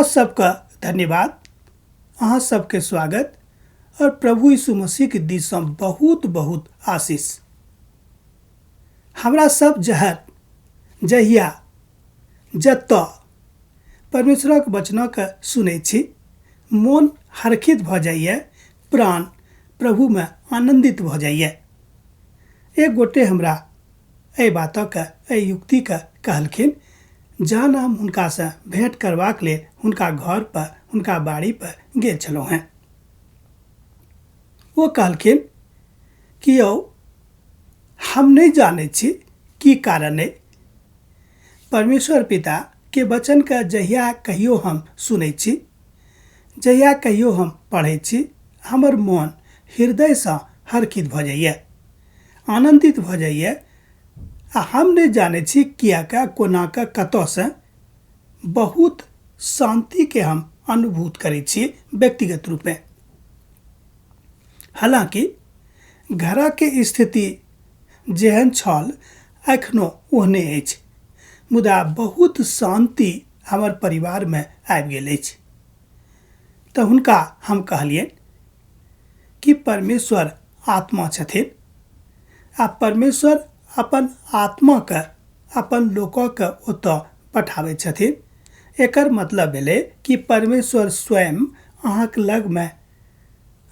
अहाँ सबका धन्यवाद, अहाँ सबके स्वागत और प्रभु यीशु मसीह के दिशा बहुत बहुत आशीष। हमरा सब जहर जहिया जत परमेश्वरक वचनक सुनै छी, मोन हर्षित भ जाइए, प्राण प्रभु में आनंदित भ जाइए। एक गोटे हमरा एहि बातक एहि युक्तिक कहलखिन, जहन हम हुनका से भेंट करबाक लेल हुनका घर पर हुनका बाड़ी पर गेल छलहुँ हैं। वो कहलखिन कि यौ, हम नहीं जाने छी की कारण है। परमेश्वर पिता के वचन का जहिया कहियो हम सुनै छी, जहिया कहियो हम पढ़ै छी, हमर मन हृदय से हर्षित भ जाइए, आनंदित भ जाइए। आ हम नहीं जाने छी किया का कोना का कतौ से बहुत शांति के हम अनुभूत करै छी व्यक्तिगत रूप में। हालांकि घर के स्थिति जेहन छल अखनो ओहने अछि, मुदा बहुत शांति हमर परिवार में आबि गेल अछि। तऽ हुनका हम कहलियनि कि परमेश्वर आत्मा छथिन आ परमेश्वर अपन आत्मा के अपन लोकों के ओतऽ पठाबै छथिन। एकर मतलब भेलै कि परमेश्वर स्वयं अहाँक लग में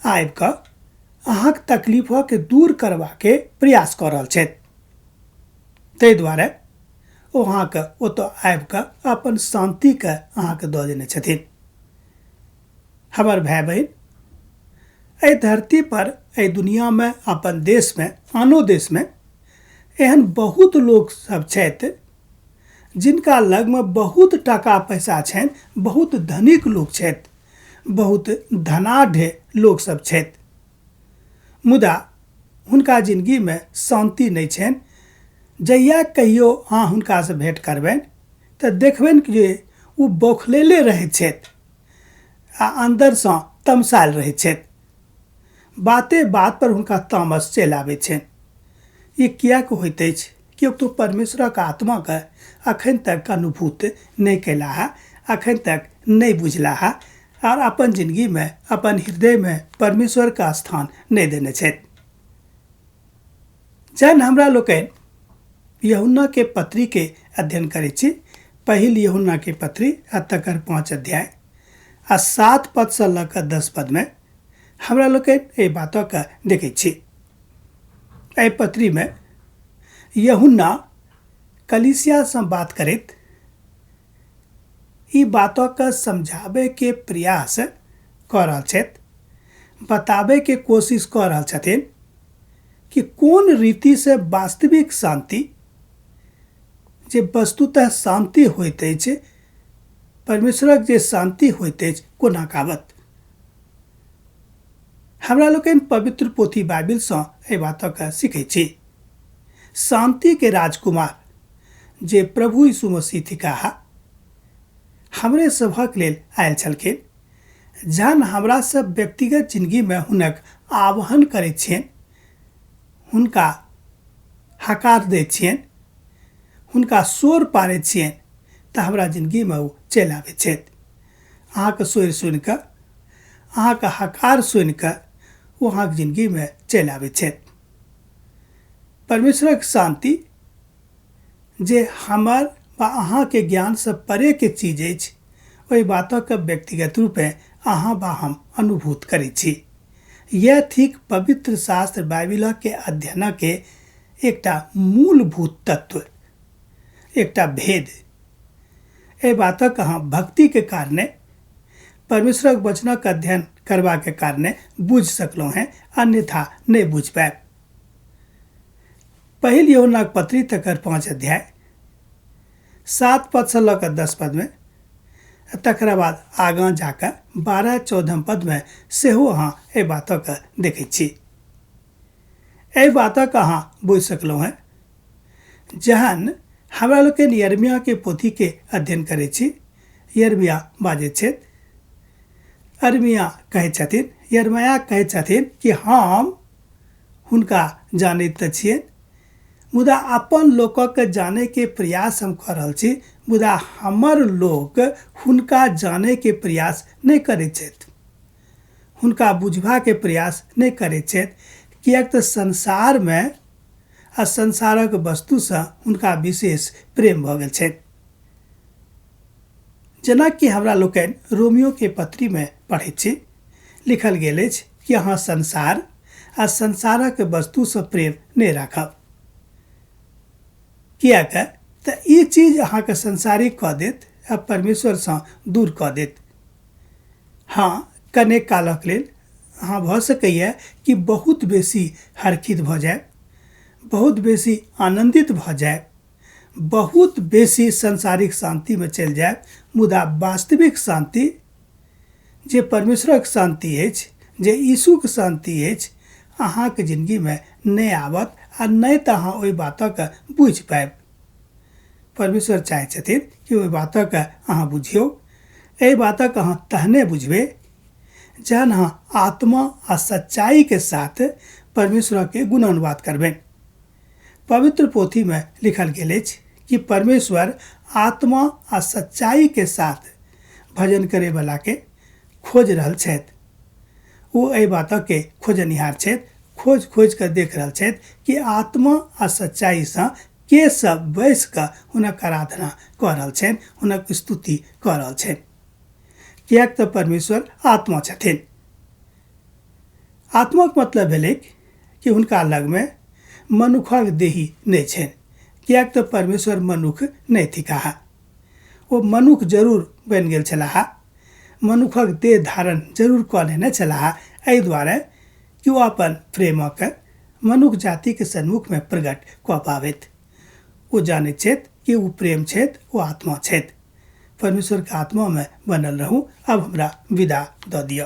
आबि कऽ अहाँक तकलीफों के दूर करबा के प्रयास कऽ रहल छथि। ताहि दुआरे ओ अहाँके ओतऽ आबि कऽ अपन शांति के अहाँके दऽ देने छथिन। हमर भाई बहन, एहि धरती पर, एहि दुनिया में, अपन देश में, आनो देश में एहन बहुत लोग सब छथि जिनका लग में बहुत टका पैसा छनि, बहुत धनिक लोग छथि, बहुत धनाढ़ लोग सब छथि, मुदा हुनका जिंदगी में शांति नहीं छनि। जहिया कहियो अहाँ हुनका से भेंट करबनि तऽ देखबनि कि जे ओ बौखलेले रहै छथि आ अंदर से तमसायल रहै छथि। बाते बात पर हुनका तामस चलि आबै छनि। ये किया को होइत अछि? क्योंकि तो परमेश्वरक आत्मा के अखन तक अनुभूत नहीं कैला है, अखन तक नहीं बुझला है और अपन जिंदगी में, अपन हृदय में परमेश्वर का स्थान नहीं देने छथि। जहन हमरा लोकनि यूहन्ना के पत्री के अध्ययन करै छी, पहिल यूहन्ना के पत्री आ तकर 5 अध्याय आ 7 पद से लऽ कऽ 10 पद में हमरा लोकनि एहि बातक देखै छी। एहि पत्री में यूहन्ना कलीसिया से बात करैत ई बातों का समझावे के प्रयास कर रहल छथि, बतावे के कोशिश कर रहल छथिन कि कोन रीति से वास्तविक शांति, जे वस्तुतः शांति होइत अछि, परमेश्वरक जे शांति होइत अछि, कोना काबत। हमरा लोकनि पवित्र पोथी बाइबिल से एहि बातक सीखै छी। शांति के राजकुमार जे प्रभु यीशु मसीह थिकाह हमरे सभक लेल आयल छलखिन। जहन हमरा सब व्यक्तिगत जिंदगी में हुनक आह्वान करैत छियनि, हुनका हकार दैत छियनि, हुनका शोर पारैत छियनि, तऽ हमरा जिंदगी में ओ चलि आबैत छथि। अहाँके शोर सुनि कऽ, अहाँके हकार सुनि कऽ ओ अहाँके जिंदगी में चलि आबैत छथि। परमेश्वरक शांति जे हमर वा अहाँ के ज्ञान से परे के चीज अछि, ओहि बातों के व्यक्तिगत रूप में अहाँ वा हम अनुभूत करै छी। यह थिक पवित्र शास्त्र बाइबिल के अध्ययन के एकटा मूलभूत तत्व, एकटा भेद। एहि बातक अहाँ भक्ति के कारणे, परमेश्वरक वचनक अध्ययन करबा के कारणे बुझ सकलहुँ हैं, अन्यथा नहीं बुझ पाएब। पहिल यूहन्ना पत्री तकर 5 अध्याय 7 पद से लऽ कऽ 10 पद में, तकरा बाद आगाँ जाकर 12-14 पद में सेहो अहाँ एहि बातक देखै छी। एहि बातक अहाँ बुझि सकलहुँ हैं। जहन हमरा लोकनि यिर्मयाह के पोथी के अध्ययन करै छी, यिर्मयाह बाजैत छथि, यिर्मयाह कहै छथिन कि हम हुनका जानैत तऽ छियनि, मुदा अपन लोकक जाने के प्रयास हम कर रहल छी, मुदा हमर लोक हुनका जाने के प्रयास नहीं करैत छथि, हुनका बुझबा के प्रयास नहीं करैत छथि, किएक तऽ संसार में आ संसारक वस्तु से हुनका विशेष प्रेम भऽ गेल छनि। जेना कि हमरा लोकनि रोमियो के पत्री में पढ़ैत छी, लिखल गेल अछि कि अहाँ संसार आ संसारक वस्तु से प्रेम नहीं राखब, किएक तऽ ई चीज अहाँके संसारिक कऽ देत आ परमेश्वर से दूर कऽ देत। हाँ, कनेक कालक लेल अहाँ भऽ सकैए कि बहुत बेसी हर्षित भऽ जाए, बहुत बेसी आनंदित भऽ जाए, बहुत बेसी संसारिक शांति में चलि जाए, मुदा वास्तविक शांति जे परमेश्वरक शांति अछि, जे यीशुक शांति अछि, अहाँके जिंदगी में नहीं आबत आ नहीं तऽ अहाँ ओहि बातक बुझि पाएब। परमेश्वर चाहै छथिन कि ओहि बातक अहाँ बुझियौ, एहि बातक अहाँ तहने बुझबे जहन अहाँ आत्मा आ सच्चाई के साथ परमेश्वर के गुणानुवाद करबेन। पवित्र पोथी में लिखल गेल अछि कि परमेश्वर आत्मा आ सच्चाई के साथ भजन करे वाला के खोज रहल छथि। वो एहि बातक के खोजनिहार छथि, खोज खोज कर देख रहल छथि कि आत्मा आ सच्चाई से के सब बैस कऽ हुनक आराधना कऽ रहल छनि, हुनक स्तुति कऽ रहल छनि, किएक तऽ परमेश्वर आत्मा छथिन। आत्माक मतलब भेलै कि हुनका लग में मनुखक देही नहीं छनि, किएक तऽ परमेश्वर मनुख नहीं थिकाह। वो मनुख जरूर बनि गेल छलाह, मनुखक देह धारण जरूर कऽ लेने छलाह, एहि दुआरे कि वो अपन प्रेमक मनुख जाति के सन्मुख में प्रकट कऽ पाबैत। वो जानैत छथि कि वो प्रेम छथि, वो आत्मा छथि। परमेश्वर के आत्मा में बनल रहूं। अब हमरा विदा दऽ दिअ।